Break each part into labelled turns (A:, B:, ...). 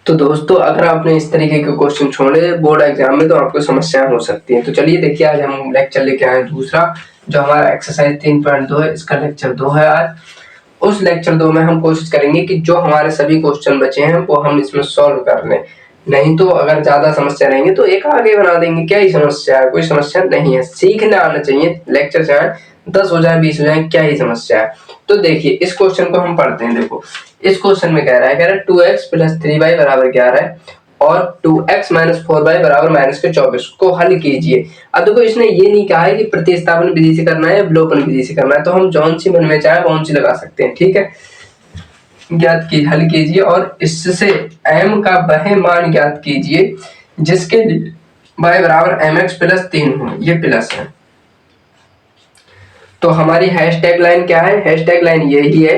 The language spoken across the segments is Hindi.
A: तो दोस्तों अगर आपने इस तरीके के क्वेश्चन छोड़े बोर्ड एग्जाम में तो आपको समस्याएं हो सकती हैं। तो चलिए देखिए आज हम लेक्चर लेके आए हैं दूसरा, जो हमारा एक्सरसाइज 3.2 है, इसका लेक्चर 2 है आज। उस लेक्चर 2 में हम कोशिश करेंगे कि जो हमारे सभी क्वेश्चन बचे हैं वो हम इसमें सॉल्व कर लें। नहीं तो अगर ज्यादा समस्या रहेंगे तो एक आगे बना देंगे, क्या ही समस्या है, कोई समस्या नहीं है। सीखना आना चाहिए, लेक्चर चाहे 10 हो जाए 20 हो जाए, क्या ही समस्या है। तो देखिए इस क्वेश्चन को हम पढ़ते हैं। देखो इस क्वेश्चन में कह रहा है 2x प्लस 3y बराबर 11 और 2x माइनस 4y बराबर माइनस के 24 को हल कीजिए। अब देखो इसने ये नहीं कहा है कि प्रतिस्थापन विधि से करना है या विलोपन विधि से करना है, तो हम जौन सी मन में चाहे कौन सी लगा सकते हैं। ठीक है, ज्ञात की हल कीजिए और इससे m का वह मान ज्ञात कीजिए जिसके लिए y बराबर mx प्लस 3 हो, ये प्लस है। तो हमारी हैशटैग लाइन क्या है? हैशटैग लाइन यही है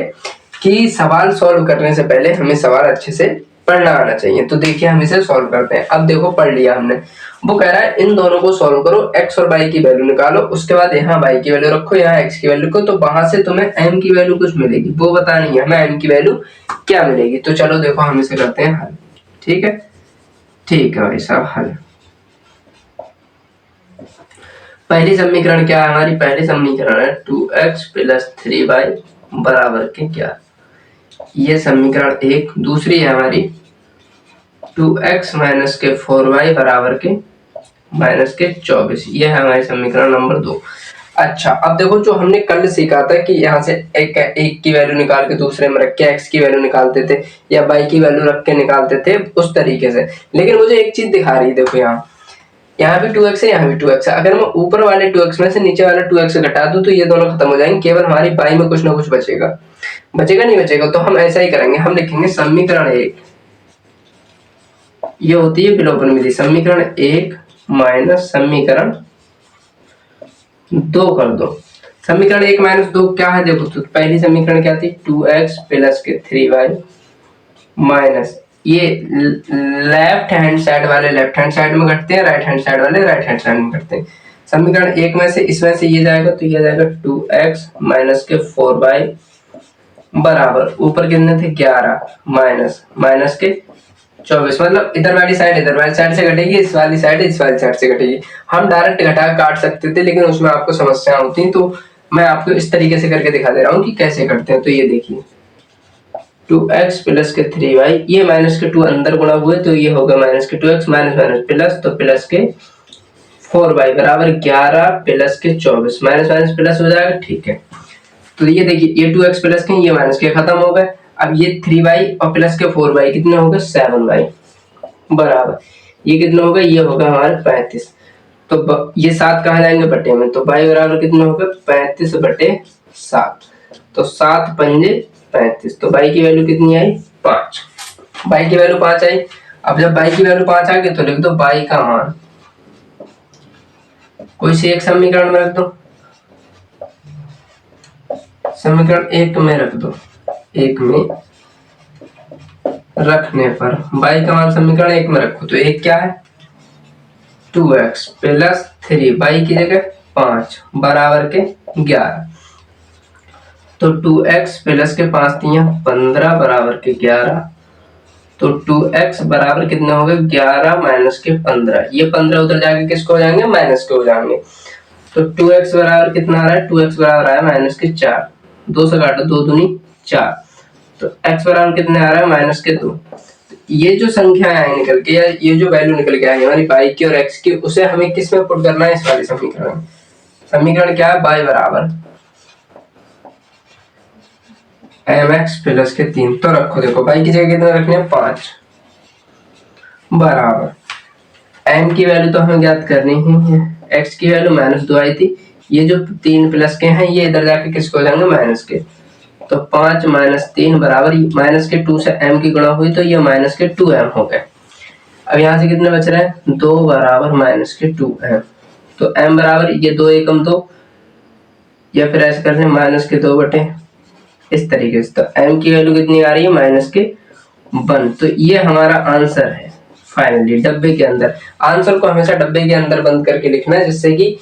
A: कि सवाल सॉल्व करने से पहले हमें सवाल अच्छे से पढ़ना आना चाहिए। तो देखिए हम इसे सॉल्व करते हैं। अब देखो पढ़ लिया हमने, वो कह रहा है इन दोनों को सॉल्व करो, x और y की वैल्यू निकालो, उसके बाद यहाँ y की वैल्यू रखो, यहाँ x की वैल्यू को, तो वहां से तुम्हें m की वैल्यू कुछ मिलेगी, वो बतानी है हमें m की वैल्यू क्या मिलेगी। तो चलो देखो हम इसे करते हैं हल। ठीक है, ठीक है भाई साहब, हल। पहली समीकरण क्या है हमारी? पहली समीकरण है 2x प्लस 3y बराबर के क्या, ये समीकरण एक। दूसरी है हमारी 2x माइनस के 4y बराबर के माइनस के 24, ये है हमारी समीकरण नंबर 2। अच्छा अब देखो जो हमने कल सीखा था कि यहाँ से एक की वैल्यू निकाल के दूसरे में रख के x की वैल्यू निकालते थे या y की वैल्यू रख के निकालते थे, उस तरीके से। लेकिन मुझे एक चीज दिखा रही है, देखो यहाँ भी 2x है, यहाँ भी 2x है। अगर मैं ऊपर वाले 2x में से नीचे वाला 2x घटा दूं तो ये दोनों खत्म हो जाएंगे, केवल हमारी y में कुछ ना कुछ बचेगा। बचेगा नहीं बचेगा? तो हम ऐसा ही करेंगे, हम लिखेंगे समीकरण 1, ये होती है विलोपन विधि, समीकरण 1 माइनस समीकरण 2 कर दो। समीकरण 1 माइनस 2 क्या है? देखो तो पहली समीकरण क्या थी? 2x प्लस के 3y माइनस, ये लेफ्ट हैंड साइड वाले लेफ्ट हैंड साइड में घटते हैं, राइट हैंड साइड वाले राइट हैंड साइड में घटते हैं। समीकरण 1 में से इसमें से ये जाएगा तो ये जाएगा 2x माइनस के 4y बराबर, ऊपर कितने थे 11 माइनस माइनस के 24, मतलब इधर वाली साइड से घटेगी, इस वाली साइड से घटेगी। हम डायरेक्ट घटा काट सकते थे लेकिन उसमें आपको समस्या होती, तो मैं आपको इस तरीके से करके दिखा दे रहा हूँ कि कैसे करते हैं। तो ये देखिए 2x प्लस के 3y, ये माइनस के 2 अंदर गुणा हुए तो ये होगा माइनस के 2x माइनस माइनस प्लस, तो प्लस के 4y बराबर 11 प्लस के 24, माइनस माइनस प्लस हो जाएगा। ठीक है, तो ये देखिए ये 2x प्लस के, ये माइनस के खत्म हो गए। अब ये 3y और प्लस के 4y कितने हो गए? 7y बराबर, ये कितने हो गए? ये होगा हमारे 35। तो ये 7 कहाँ जाएंगे? बटे में, तो y बराबर कितने हो गए? 35 बटे 7, तो 7 पंजे 35, तो y की वैल्यू कितनी आई? 5। y की वैल्यू 5 आई। अब जब y की वैल्यू 5 आ गई तो लिख दो y का मान, कोई सी एक समीकरण में रख दो, समीकरण 1 में रख दो। 1 में रखने पर y का मान समीकरण 1 में रखो तो 1 क्या है? 2x प्लस 3, y की जगह 5 बराबर के 11, तो 2x प्लस के 5 15 बराबर के 11, तो 2x बराबर कितने हो गए? 11 माइनस के 15, ये 15 उधर जाके किसको हो जाएंगे? माइनस के हो जाएंगे। तो 2x बराबर कितना आ रहा है? 2x बराबर आया माइनस के 4, 2 से काटो, 2 दूनी 4, तो x बराबर कितने आ रहा है? माइनस के 2। ये जो संख्या है निकल के, या ये जो वैल्यू निकल के आई हमारी y की और x की, उसे हमें किस में पुट करना है? इस वाले समीकरण में। समीकरण क्या है? y बराबर mx प्लस के 3, तो रखो, देखो y की जगह कितना रखने हैं? 5 बराबर, m की वैल्यू तो हमें ज्ञात करनी ही है, x की वैल्यू माइनस 2 आई थी, ये जो 3 प्लस के हैं ये इधर जाके किसको हो जाएंगे? माइनस के, तो 5 माइनस 3 बराबर, माइनस के 2 से m की गुणा हुई तो ये माइनस के 2m हो गए। अब यहाँ से कितने बच रहे हैं? 2 बराबर माइनस के 2m, तो m बराबर ये 2 एकम 2, या फिर ऐसे करते हैं माइनस के 2 बटे, इस तरीके से। तो m की वैल्यू कितनी आ रही है? माइनस के 1। तो ये हमारा आंसर है फाइनली डब्बे के अंदर। आंसर को हमेशा डब्बे के अंदर बंद करके लिखना है, जिससे कि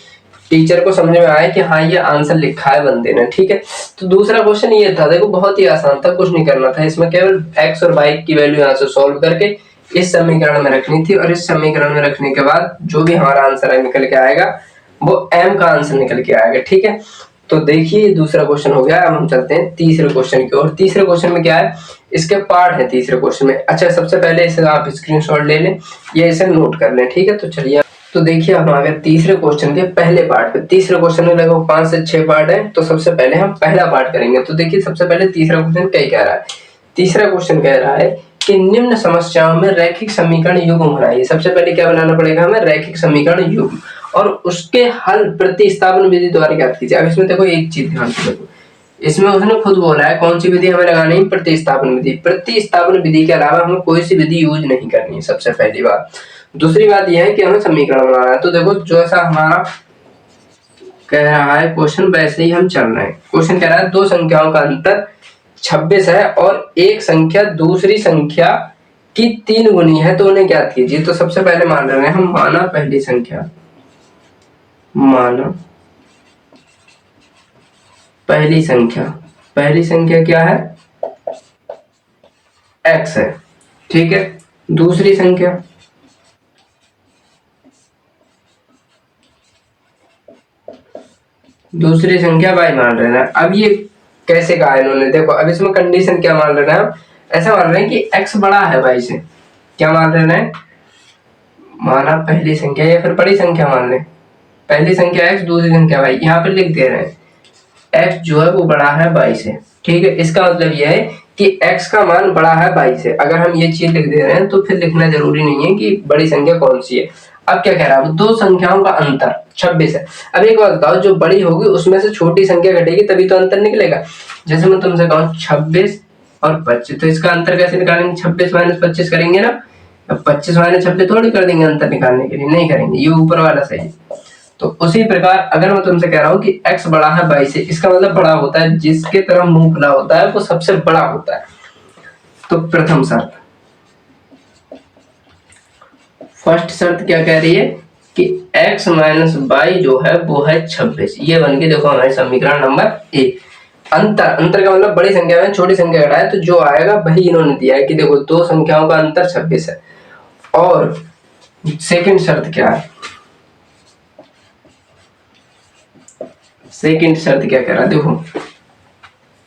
A: टीचर को समझ में आए कि हाँ ये आंसर लिखा है बंदे ने। ठीक है, तो दूसरा क्वेश्चन ये था, देखो बहुत ही आसान था, कुछ नहीं करना था इसमें, केवल x और y की वैल्यू यहाँ से सॉल्व करके इस समीकरण में रखनी थी, और इस समीकरण में रखने के बाद जो भी हमारा आंसर निकल के आएगा वो m का आंसर निकल के आएगा। ठीक है, तो देखिए दूसरा क्वेश्चन हो गया। अब हम चलते हैं तीसरे क्वेश्चन की ओर। तीसरे क्वेश्चन में क्या है, इसके पार्ट है तीसरे क्वेश्चन में। अच्छा, सबसे पहले इसे आप स्क्रीनशॉट ले लें या इसे नोट कर लें। ठीक है, तो चलिए, तो देखिए हम आ गए तीसरे क्वेश्चन के पहले पार्ट पे। तीसरे क्वेश्चन में लगभग 5 से 6 पार्ट है, तो सबसे पहले हम पहला पार्ट करेंगे। तो देखिए सबसे पहले तीसरा क्वेश्चन क्या कह रहा है। तीसरा क्वेश्चन कह रहा है कि निम्न समस्याओं में रैखिक समीकरण युग्म बनाइए। सबसे पहले क्या बनाना पड़ेगा हमें, रैखिक समीकरण युग्म, और उसके हल प्रतिस्थापन विधि द्वारा ज्ञात कीजिए। अब इसमें देखो एक चीज ध्यान से देखो, इसमें उसने खुद बोला है कौन सी विधि हमें लगानी है, प्रतिस्थापन विधि। प्रतिस्थापन विधि के अलावा हमें कोई सी विधि यूज नहीं करनी है, सबसे पहली बात। दूसरी बात यह है कि हमें समीकरण बनाना है। तो देखो जैसा हमारा कह रहा है क्वेश्चन वैसे ही हम चल रहे हैं। क्वेश्चन कह रहा है दो संख्याओं का अंतर 26 है और एक संख्या दूसरी संख्या की 3 गुनी है, तो उन्हें ज्ञात कीजिए। तो सबसे पहले मान रहे हैं हम, माना पहली संख्या, माना पहली संख्या क्या है, x है। ठीक है, दूसरी संख्या y मान रहे हैं। अब ये कैसे कहा इन्होंने, देखो अब इसमें कंडीशन क्या मान रहे हैं, ऐसा मान रहे हैं कि x बड़ा है y से। क्या मान रहे हैं, माना पहली संख्या या फिर बड़ी संख्या मान लें, पहली संख्या x दूसरी संख्या y, यहाँ पे लिख दे रहे हैं x जो है वो बड़ा है y से। ठीक है, इसका मतलब यह है कि x का मान बड़ा है y से। अगर हम ये चीज लिख दे रहे हैं तो फिर लिखना जरूरी नहीं है कि बड़ी संख्या कौन सी है। अब क्या कह रहा है, दो संख्याओं का अंतर 26 है। अब एक बात बताओ, जो बड़ी होगी उसमें से छोटी संख्या घटेगी तभी तो अंतर निकलेगा। जैसे मैं तुमसे कहूँ 26 और 25, तो इसका अंतर कैसे निकालेंगे, 26 माइनस 25 करेंगे ना। अब 25 माइनस 26 थोड़ी कर देंगे अंतर निकालने के लिए, नहीं करेंगे, ये ऊपर वाला सही। तो उसी प्रकार अगर मैं तुमसे कह रहा हूँ कि x बड़ा है y से, इसका मतलब बड़ा होता है, जिसके तरफ मुंह खुला होता है वो सबसे बड़ा होता है। तो प्रथम शर्त, फर्स्ट शर्त क्या कह रही है कि x माइनस y जो है वो है 26। ये बन के देखो हमारे समीकरण नंबर 1। अंतर का मतलब बड़ी संख्या में छोटी संख्या घटाए तो जो आएगा वही इन्होंने दिया है कि देखो दो संख्याओं का अंतर 26 है। और सेकंड शर्त क्या है, सेकंड शर्त क्या कह रहा है, देखो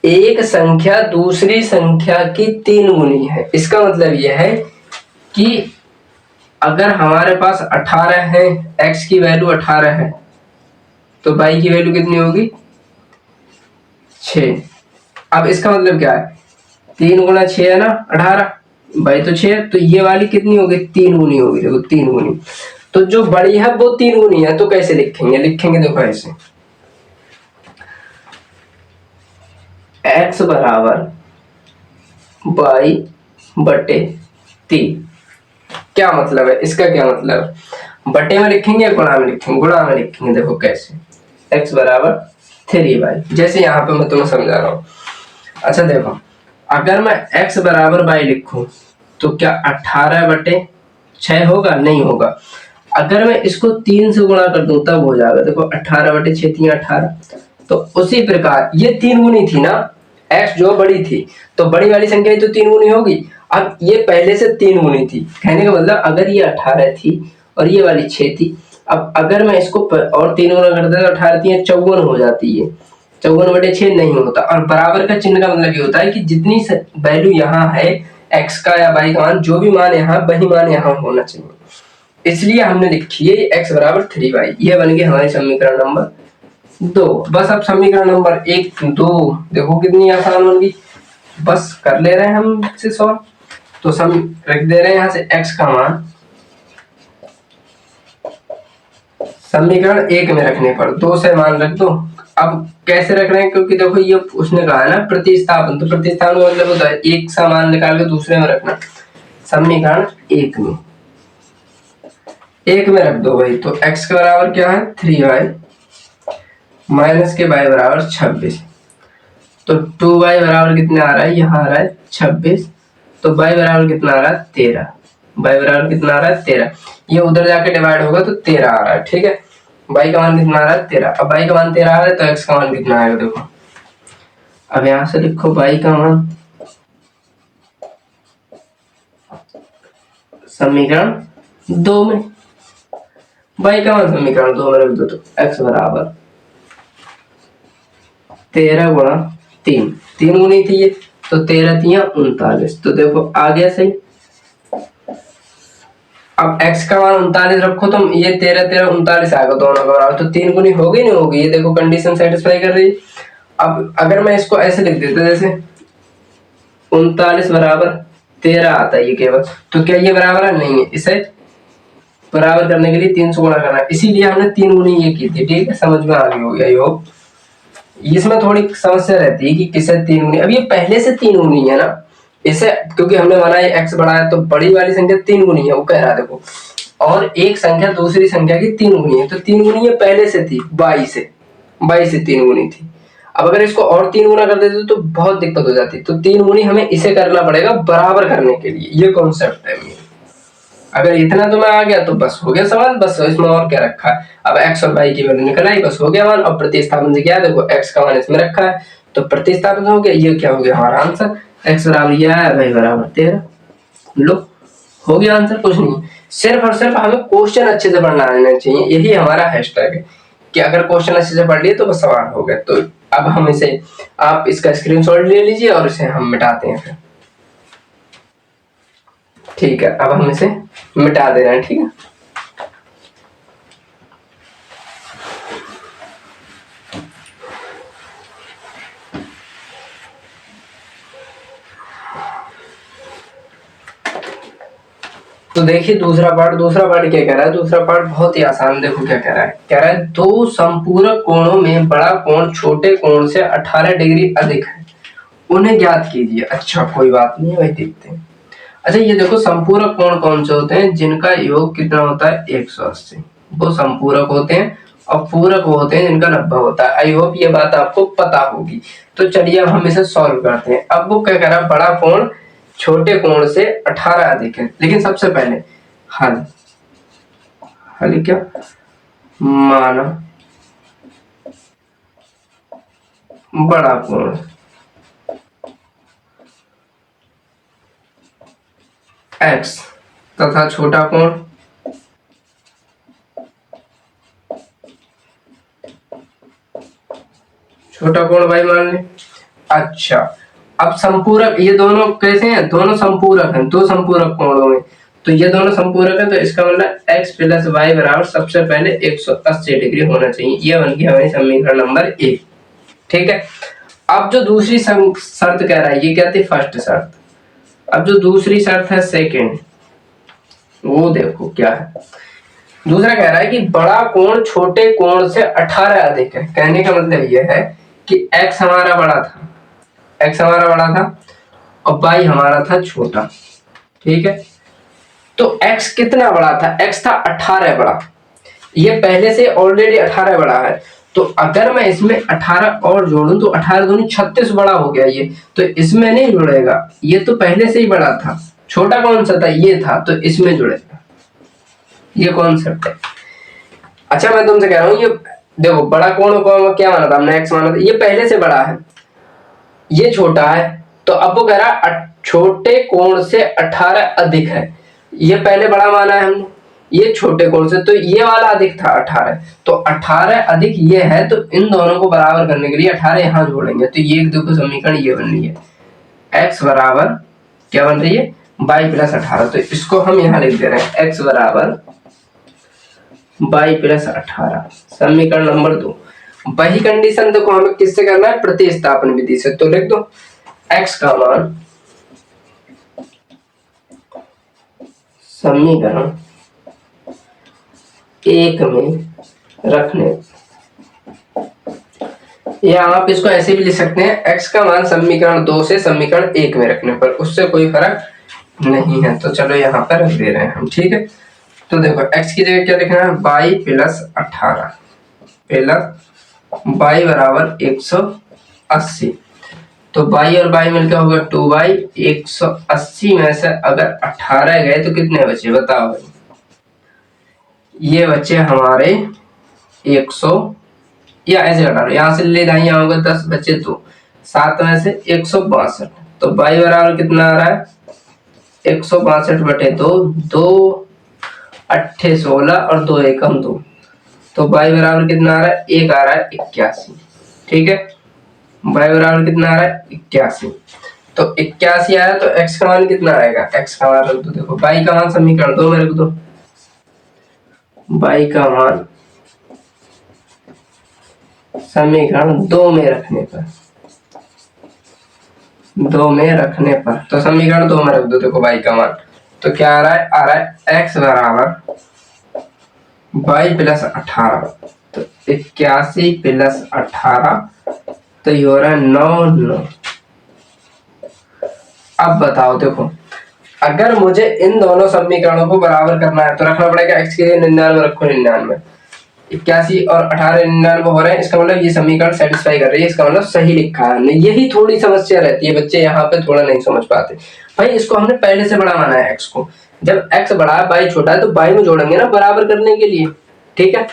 A: एक संख्या दूसरी संख्या की 3 गुनी है। इसका मतलब यह है कि अगर हमारे पास 18 है, x की वैल्यू 18 है, तो y की वैल्यू कितनी होगी, 6। अब इसका मतलब क्या है, 3 गुना 6 है ना 18, y तो 6, तो ये वाली कितनी होगी, 3 गुनी होगी। देखो 3 गुनी, तो जो बड़ी है वो 3 गुनी है। तो कैसे लिखेंगे देखो ऐसे, x बराबर y बटे 3। क्या मतलब है इसका, क्या मतलब है, बटे में लिखेंगे या गुणा में लिखेंगे, गुणा में लिखेंगे। देखो कैसे, x बराबर 3y, जैसे यहाँ पे मैं तुम्हें समझा रहा हूँ। अच्छा देखो, अगर मैं x बराबर y लिखूं तो क्या 18 बटे 6 होगा, नहीं होगा। अगर मैं इसको 3 से गुणा कर दूं तब हो जाएगा। देखो 18 बटे 6 3 18। तो उसी प्रकार ये 3 गुनी थी ना, x जो बड़ी थी, तो बड़ी वाली संख्या तो 3 गुनी होगी। अब ये पहले से 3 गुनी थी, कहने का मतलब अगर ये 18 थी और ये वाली 6 थी, अब अगर मैं इसको और 3 गुना करता तो 18 3 54 हो जाती है। 54 बटे 6 नहीं होता। और बराबर का चिन्ह का मतलब ये होता है कि जितनी वैल्यू यहाँ है x का या y का मान, जो भी मान यहाँ वही मान यहाँ होना चाहिए, इसलिए हमने लिखी है x बराबर 3y। ये बन गया हमारे समीकरण नंबर 2। बस अब समीकरण नंबर 1 2 देखो कितनी आसान बन गई, बस कर ले रहे हैं हम इससे सॉल्व। तो सम रख दे रहे हैं यहाँ से x का मान समीकरण 1 में रखने पर 2 से मान रख दो। अब कैसे रख रहे हैं, क्योंकि देखो ये उसने कहा है ना प्रतिस्थापन, तो प्रतिस्थापन का मतलब होता है एक सा मान निकाल के दूसरे में रखना। समीकरण 1 में रख दो भाई। तो x के बराबर क्या है 3y माइनस के y बराबर 26। तो 2y बराबर कितना आ रहा है, यहाँ आ रहा है 26। तो y बराबर कितना आ रहा है 13। y बराबर कितना आ रहा है 13। ये उधर जाके डिवाइड होगा तो 13 आ रहा है। ठीक है, y का मान कितना आ रहा है 13। अब y का मान 13 आ रहा है तो x का मान कितना आएगा, देखो अब यहाँ से लिखो y का मान समीकरण 2 में। y का मान समीकरण 2 में रख दो तो x बराबर 13 गुणा 3, 3 गुनी थी ये, तो 13 3 39। तो देखो आ गया सही। अब x का मान 39 रखो तो ये 13 13 39 आएगा दोनों का बराबर, तो 3 गुनी होगी नहीं होगी, ये देखो कंडीशन सेटिस्फाई कर रही है। अब अगर मैं इसको ऐसे लिख देता जैसे 39 बराबर 13 आता है ये केवल, तो क्या ये बराबर है? नहीं है। इसे बराबर करने के लिए 3 से गुणा करना है, इसीलिए हमने 3 गुनी ये की थी। ठीक है, समझ में आ गई होगी आई होप। इसमें थोड़ी समस्या रहती है कि किसे 3 गुनी, अब ये पहले से 3 गुनी है ना, इसे क्योंकि हमने माना है x बड़ा है तो बड़ी वाली संख्या 3 गुनी है, वो कह रहा है देखो, और एक संख्या दूसरी संख्या की 3 गुनी है, तो 3 गुनी ये पहले से थी 22 से 3 गुनी थी। अब अगर इसको और 3 गुना कर देते तो बहुत दिक्कत हो जाती, तो 3 गुनी हमें इसे करना पड़ेगा बराबर करने के लिए, ये कॉन्सेप्ट है मेरा। अगर इतना तुम्हें आ गया तो बस हो गया सवाल, बस इसमें और क्या रखा है। अब x और y की वैल्यू निकल आई, बस हो गया मान। और प्रतिस्थापन से क्या, देखो x का मान इसमें रखा है तो प्रतिस्थापन हो गया, ये क्या हो गया हमारा आंसर, x बराबर ये है, y बराबर 13। लो हो गया आंसर, कुछ नहीं। सिर्फ और सिर्फ हमें क्वेश्चन अच्छे से पढ़ना आना चाहिए, यही हमारा हैशटैग है कि अगर क्वेश्चन अच्छे से पढ़ लिए तो बस सवाल हो गया। तो अब हम इसे, आप इसका स्क्रीनशॉट ले लीजिए और इसे हम मिटाते हैं फिर। ठीक है, अब हम इसे मिटा दे रहे हैं। ठीक है, तो देखिए दूसरा पार्ट क्या कह रहा है। दूसरा पार्ट बहुत ही आसान, देखो क्या कह रहा है। कह रहा है दो संपूरक कोणों में बड़ा कोण छोटे कोण से 18 डिग्री अधिक है, उन्हें ज्ञात कीजिए। अच्छा कोई बात नहीं, वही देखते हैं। अच्छा ये देखो संपूरक कोण कौन से होते हैं, जिनका योग कितना होता है 180, वो संपूरक होते हैं। और पूरक वो होते हैं जिनका 90 होता है। आई होप ये बात आपको पता होगी। तो चलिए अब हम इसे सॉल्व करते हैं। अब वो क्या कह रहा है, बड़ा कोण छोटे कोण से 18 अधिक है, लेकिन सबसे पहले हल क्या माना बड़ा कोण x तथा छोटा कोण y मान ले। अच्छा अब संपूरक, ये दोनों कैसे हैं, दोनों संपूरक हैं, दो संपूरक कोणों में, तो ये दोनों संपूरक है, तो इसका मतलब x प्लस वाई बराबर सबसे पहले 180 डिग्री होना चाहिए। ये बन गया हमारी समीकरण नंबर 1। ठीक है, अब जो दूसरी शर्त कह रहा है, ये क्या थी फर्स्ट शर्त। अब जो दूसरी शर्त है सेकंड, वो देखो क्या है। दूसरा कह रहा है कि बड़ा कोण छोटे कोण से 18 अधिक है। कहने का मतलब यह है कि x हमारा बड़ा था और y हमारा था छोटा। ठीक है, तो x कितना बड़ा था, x था 18 बड़ा, ये पहले से ऑलरेडी 18 बड़ा है। तो अगर मैं इसमें 18 और जोड़ूं तो 18 दूनी 36 बड़ा हो गया ये, तो इसमें नहीं जुड़ेगा, ये तो पहले से ही बड़ा था। छोटा कौन सा था, ये था, तो इसमें जुड़ेगा। ये कॉन्सेप्ट है। अच्छा मैं तुमसे कह रहा हूं, ये देखो बड़ा कोण को क्या माना था हमने, x माना था, ये पहले से बड़ा है, ये छोटा है, तो अब वो कह रहा छोटे कोण से 18 अधिक है। ये पहले बड़ा माना है हमने, ये छोटे कोण से, तो ये वाला अधिक था 18, तो 18 अधिक ये है, तो इन दोनों को बराबर करने के लिए 18 यहाँ जोड़ेंगे, तो ये देखो समीकरण ये बन रही है, x बराबर क्या बन रही है y प्लस 18। तो इसको हम यहाँ लिख दे रहे हैं x बराबर y प्लस 18, समीकरण नंबर 2। वही कंडीशन देखो हमें किससे करना है, प्रतिस्थापन विधि से। तो लिख दो x का मान समीकरण 1 में रखने, या आप इसको ऐसे भी लिख सकते हैं x का मान समीकरण 2 से समीकरण 1 में रखने पर, उससे कोई फर्क नहीं है। तो चलो यहाँ पर रख दे रहे हैं हम। ठीक है, तो देखो x की जगह क्या लिखना है, y प्लस 18 प्लस y बराबर 180। तो y और y मिलकर होगा 2y। 180 में से अगर 18 गए तो कितने बचे बताओ भाई, ये बचे हमारे 100, या ऐसे घटा लो, यहाँ से ले जाए यहाँ होगा 10 बचे, तो 7 में से 162। तो y बराबर कितना आ रहा है 162/2, 2 8 16 और 2 एकम 2, तो y बराबर कितना आ रहा है, 1 आ रहा है 81। ठीक है, y बराबर कितना आ रहा है 81, तो 81 आया तो x का मान कितना आएगा, x का मान रख दो, देखो y का मान समीकरण 2 में रख दो, y का मान समीकरण 2 में रखने पर, तो समीकरण 2 में रख दो, देखो y का मान तो क्या आ रहा है x बराबर y प्लस 18, तो 81 प्लस 18, तो ये हो रहा है 9। अब बताओ, देखो अगर मुझे इन दोनों समीकरणों को बराबर करना है तो रखना पड़ेगा x के लिए 99 रखो, 99, 81 और 18 99 हो रहे हैं, इसका मतलब ये समीकरण सेटिस्फाई कर रही है, इसका मतलब सही लिखा है हमने। यही थोड़ी समस्या रहती है, बच्चे यहाँ पे थोड़ा नहीं समझ पाते। भाई इसको हमने पहले से बड़ा माना है x को, जब x बड़ा है y छोटा है तो y में जोड़ेंगे ना बराबर करने के लिए। ठीक है,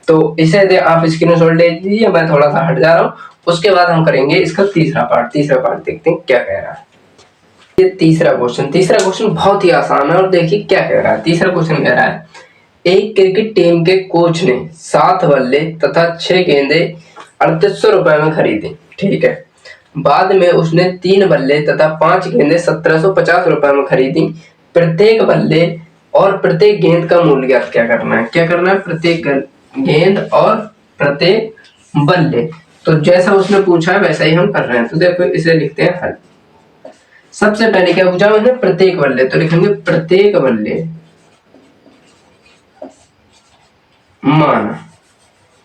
A: तो इसे आप स्क्रीनशॉट ले लीजिए, मैं थोड़ा सा हट जा रहा हूँ, उसके बाद हम करेंगे इसका तीसरा पार्ट देखते हैं क्या कह रहा है। ये तीसरा क्वेश्चन बहुत ही आसान है, और देखिए क्या कह रहा है। तीसरा क्वेश्चन कह रहा है, एक क्रिकेट टीम के कोच ने 7 बल्ले तथा 6 गेंदे 3800 रुपए में खरीदी। ठीक है, बाद में उसने 3 बल्ले तथा 5 गेंदे 1750 रुपए में खरीदी। प्रत्येक बल्ले और प्रत्येक गेंद का मूल्य ज्ञात क्या करना है, प्रत्येक गेंद और प्रत्येक बल्ले। तो जैसा उसने पूछा है वैसा ही हम कर रहे हैं, तो देखो इसे लिखते हैं हल। सबसे पहले क्या पूछा उसने, प्रत्येक बल्ले, तो लिखेंगे प्रत्येक बल्ले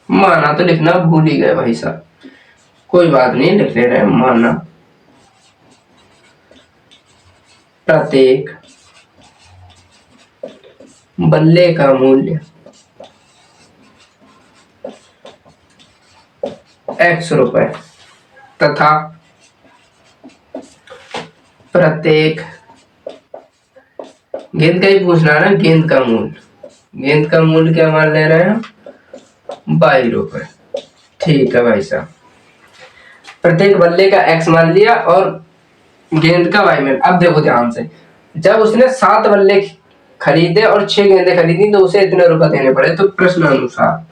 A: माना तो लिखना भूल ही गए भाई साहब, कोई बात नहीं, लिख ले रहे हैं माना प्रत्येक बल्ले का मूल्य x रुपए तथा प्रत्येक गेंद का ही पूछना है ना, गेंद का मूल्य क्या मान ले रहे हैं, 22 रुपए। ठीक है भाई साहब, प्रत्येक बल्ले का x मान लिया और गेंद का y मान। अब देखो ध्यान से, जब उसने 7 बल्ले खरीदे और 6 गेंदें खरीदी तो उसे इतने रुपए देने पड़े, तो प्रश्न अनुसार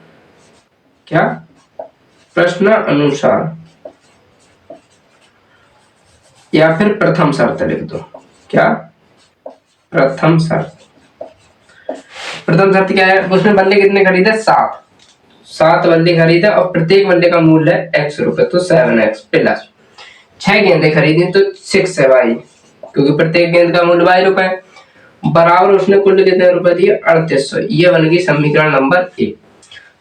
A: या फिर प्रथम शर्त लिख दो। क्या, प्रथम शर्त क्या है, उसने बल्ले कितने खरीदे, 7 बल्ले खरीदे और प्रत्येक बल्ले का मूल्य है x रुपए, तो 7x प्लस 6 गेंदें खरीदी तो 6y, क्योंकि प्रत्येक गेंद का मूल्य y रुपए, बराबर उसने कुल कितने रुपए दिए, 3800। ये बन गई समीकरण नंबर 1।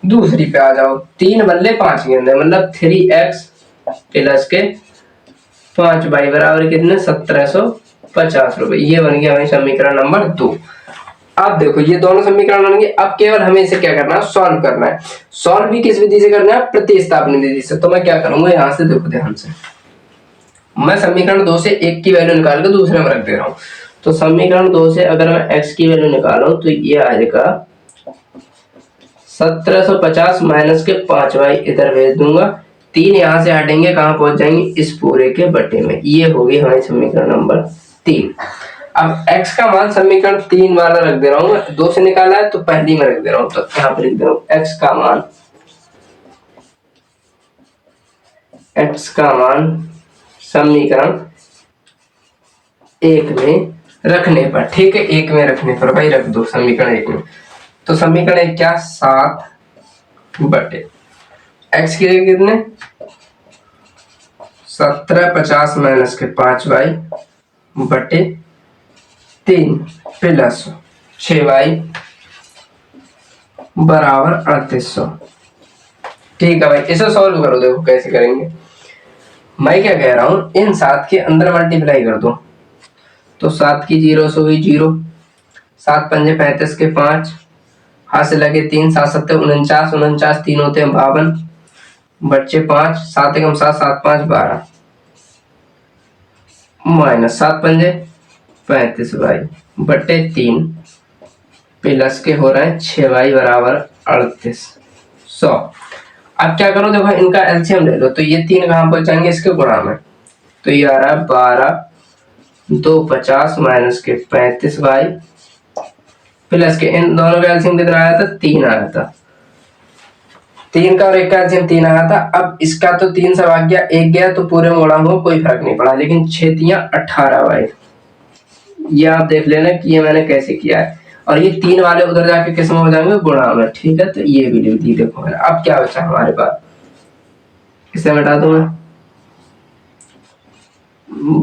A: दूसरी पे आ जाओ, 3 बल्ले 5 गेंदें, मतलब 3x प्लस के 5y बराबर कितने, 1750 रुपए। ये बन गया हमें समीकरण नंबर 2। अब देखो ये दोनों समीकरण बन गए, अब केवल हमें इसे क्या करना है, सॉल्व करना है। सॉल्व भी किस विधि से करना है, प्रतिस्थापन विधि से। तो मैं क्या करूंगा, यहां से देखो ध्यान से, मैं समीकरण 2 से 1 की वैल्यू निकाल के दूसरे में रख दे रहा हूं। तो समीकरण 2 से अगर मैं x की वैल्यू निकालूं तो ये आएगा 1750 माइनस के 5y इधर भेज दूंगा, 3 यहां से हटेंगे, कहां पहुंच जाएंगे, इस पूरे के बटे में। ये होगी हमारी समीकरण नंबर 3। अब x का मान समीकरण 3 वाला रख दे रहा हूं, 2 से निकाला है तो पहली में रख दे रहा हूं, तो यहां पर लिख दे रहा हूं x का मान समीकरण 1 में रखने पर। ठीक है, 1 में रखने पर भाई रख दो समीकरण 1 में। तो समीकरण 1 क्या, 7 बटे x के लिए कितने, 1750 माइनस के 5y बटे 3 प्लस 6y बराबर 3800। ठीक है भाई, इसे सॉल्व करो, देखो कैसे करेंगे। मैं क्या कह रहा हूं, इन 7 के अंदर मल्टीप्लाई कर दो, तो 7 की 0 से हुई 0, 7 पंजे 35 के 5, हाथ से लगे 3, 7 सत्ते 49, 49 3 होते हैं 52, बच्चे 5, 7 एकम 7, 7 5 12, माइनस 7 पंजे 35y बटे 3 प्लस के हो रहे हैं 6y बराबर 3800। अब क्या करो, देखो इनका एलसीएम ले लो, तो ये 3 कहां पहुंच जाएंगे, इसके गुणा में, तो ये आ रहा है 12 250 माइनस के 35y प्लस के इन दोनों का एलसीएम कितना आया था 3 आया था। 3 का और 1 का एलसीएम 3 आया था। अब इसका तो 3 से भाग गया, 1 गया तो पूरे मोड़ा हुआ कोई फर्क नहीं पड़ा, लेकिन 6 तियां 18y। ये आप देख लेना कि ये मैंने कैसे किया है। और ये 3 वाले उधर जाके किस में हो जाएंगे गुणा में, ठीक है। तो ये भी लिख दी देखो मैंने। अब क्या बचा हमारे पास, इसे मिटा दूं मैं।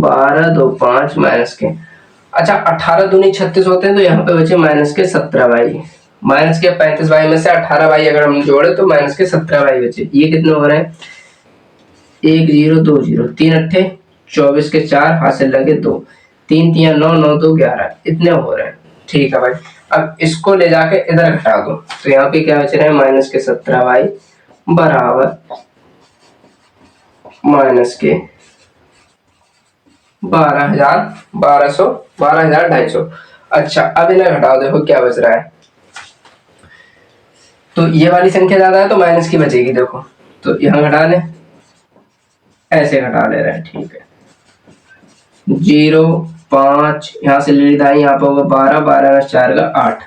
A: 12 2 5 माइनस के, अच्छा 18 दूनी 36 होते हैं, तो यहाँ पे बचे माइनस के 17y। माइनस के 35y में से 18y अगर हम जोड़े तो माइनस के 17y बचे। ये कितने हो रहे हैं 1 0 2 0, 3 अट्ठे 24 के 4 हासिल लगे 2, 3 3 9 9 2 11, इतने हो रहे हैं, ठीक है भाई। अब इसको ले जाके इधर घटा दो, तो यहाँ पे क्या बच रहे हैं माइनस के 17y बराबर माइनस के 12,250। अच्छा अब इन्हें घटाओ, देखो क्या बच रहा है। तो ये वाली संख्या ज्यादा है तो माइनस की बचेगी, देखो तो यहाँ घटा ले, ऐसे घटा ले रहे हैं, ठीक है। 0 5 यहाँ से ले लिया, यहाँ पे होगा 12 12 4 का 8,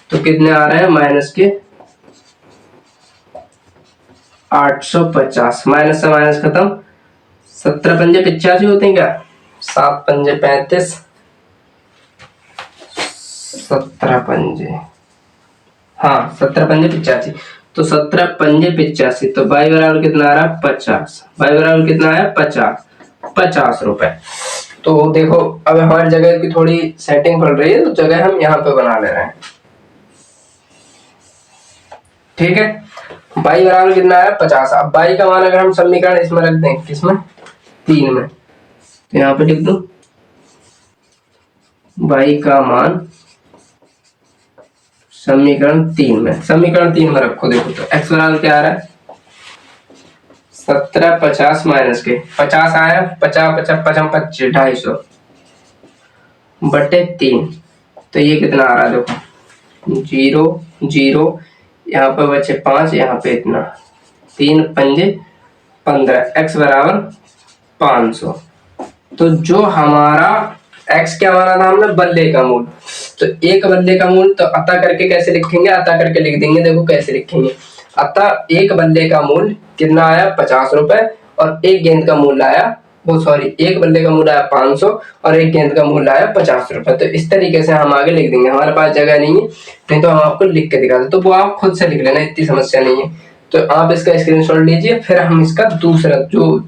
A: तो कितने आ रहे हैं माइनस के 850। माइनस से माइनस खत्म, 17 पंजे 85 होते हैं क्या, 7 पंजे 35, 17 पंजे, हाँ 17 पंजे 85, तो 17 पंजे 85, तो y बराबर कितना आ रहा है 50। y बराबर कितना आया 50 रुपए। तो देखो अब हमारी जगह की थोड़ी सेटिंग पड़ रही है, तो जगह हम यहाँ पे बना ले रहे हैं, ठीक है। y बराबर कितना आया 50। अब y का मान अगर हम समीकरण इसमें रख दें, किसमें 3 में, तो यहाँ पे लिख दो y का मान समीकरण 3 में, समीकरण 3 में रखो। देखो तो x बराबर क्या आ रहा है 17 50 माइनस के 50 आया, 50 50 55 25 250 बटे 3, तो ये कितना आ रहा है देखो 0 0, यहाँ पे बचे 5, यहाँ पे इतना 3 पंजे 15, x बराबर 500। तो जो हमारा x क्या माना था हमने बल्ले का मूल, तो एक बल्ले का मूल तो अतः करके कैसे लिखेंगे, अतः करके लिख देंगे। देखो कैसे लिखेंगे, अतः एक बल्ले का मूल कितना आया 50 रुपए, और एक गेंद का मूल आया वो सॉरी एक बल्ले का मूल आया 500 और एक गेंद का मूल आया 50 रुपए। तो इस तरीके से हम आगे लिख देंगे, हमारे पास जगह नहीं है, नहीं तो हम आपको लिख के दिखा दें, तो वो आप खुद से लिख लेना, इतनी समस्या नहीं है। तो आप इसका स्क्रीनशॉट लीजिए, फिर हम इसका दूसरा जो